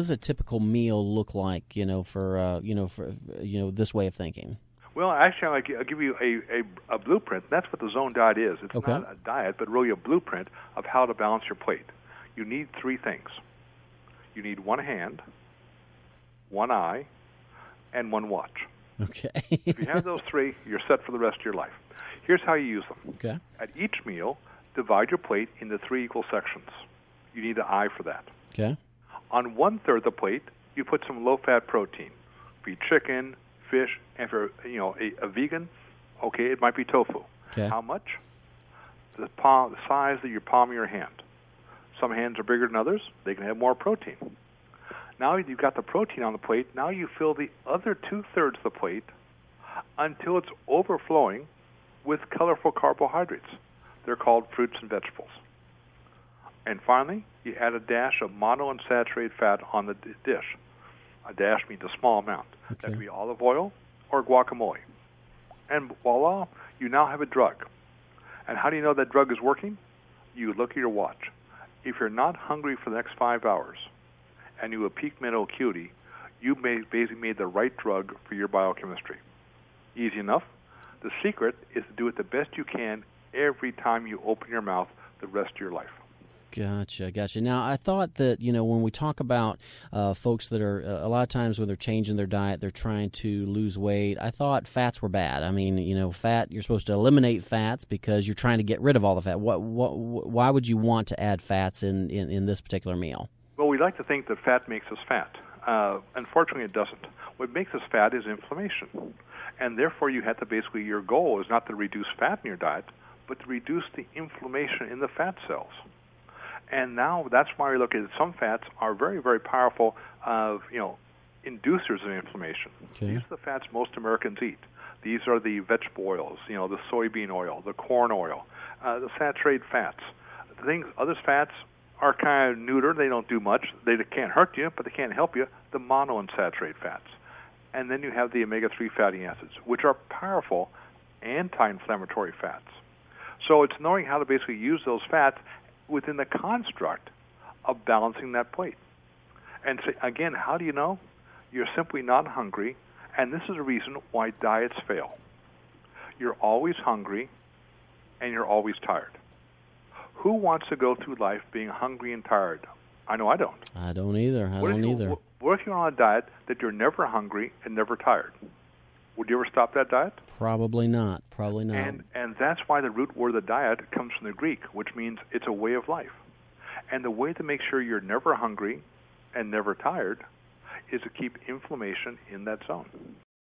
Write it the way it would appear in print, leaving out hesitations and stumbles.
does a typical meal look like? For this way of thinking. Well, actually, I'll give you a blueprint. That's what the zone diet is. It's Okay. not a diet, but really a blueprint of how to balance your plate. You need three things. You need one hand, one eye, and one watch. Okay. If you have those three, you're set for the rest of your life. Here's how you use them. Okay. At each meal, divide your plate into three equal sections. You need an eye for that. Okay. On 1/3 of the plate, you put some low-fat protein. Be chicken, fish, and for a vegan, okay, it might be tofu. Okay. How much? The size of your palm of your hand. Some hands are bigger than others. They can have more protein. Now you've got the protein on the plate. Now you fill the other 2/3 of the plate until it's overflowing with colorful carbohydrates. They're called fruits and vegetables. And finally, you add a dash of monounsaturated fat on the dish. A dash means a small amount. Okay. That could be olive oil or guacamole. And voila, you now have a drug. And how do you know that drug is working? You look at your watch. If you're not hungry for the next 5 hours and you have peak mental acuity, you basically made the right drug for your biochemistry. Easy enough. The secret is to do it the best you can every time you open your mouth the rest of your life. Gotcha. Now, I thought that, when we talk about folks that are, a lot of times when they're changing their diet, they're trying to lose weight, I thought fats were bad. I mean, fat, you're supposed to eliminate fats because you're trying to get rid of all the fat. Why would you want to add fats in this particular meal? Well, we like to think that fat makes us fat. Unfortunately, it doesn't. What makes us fat is inflammation. And therefore, you have to basically, your goal is not to reduce fat in your diet, but to reduce the inflammation in the fat cells. And now that's why we look at some fats are very, very powerful, inducers of inflammation. Okay. These are the fats most Americans eat. These are the vegetable oils, the soybean oil, the corn oil, the saturated fats. Other fats are kind of neuter. They don't do much. They can't hurt you, but they can't help you. The monounsaturated fats. And then you have the omega-3 fatty acids, which are powerful anti-inflammatory fats. So it's knowing how to basically use those fats within the construct of balancing that plate. And so, again, how do you know? You're simply not hungry, and this is a reason why diets fail. You're always hungry, and you're always tired. Who wants to go through life being hungry and tired? I know I don't. I don't either. What if you're on a diet that you're never hungry and never tired? Would you ever stop that diet? Probably not. And that's why the root word of the diet comes from the Greek, which means it's a way of life. And the way to make sure you're never hungry and never tired is to keep inflammation in that zone.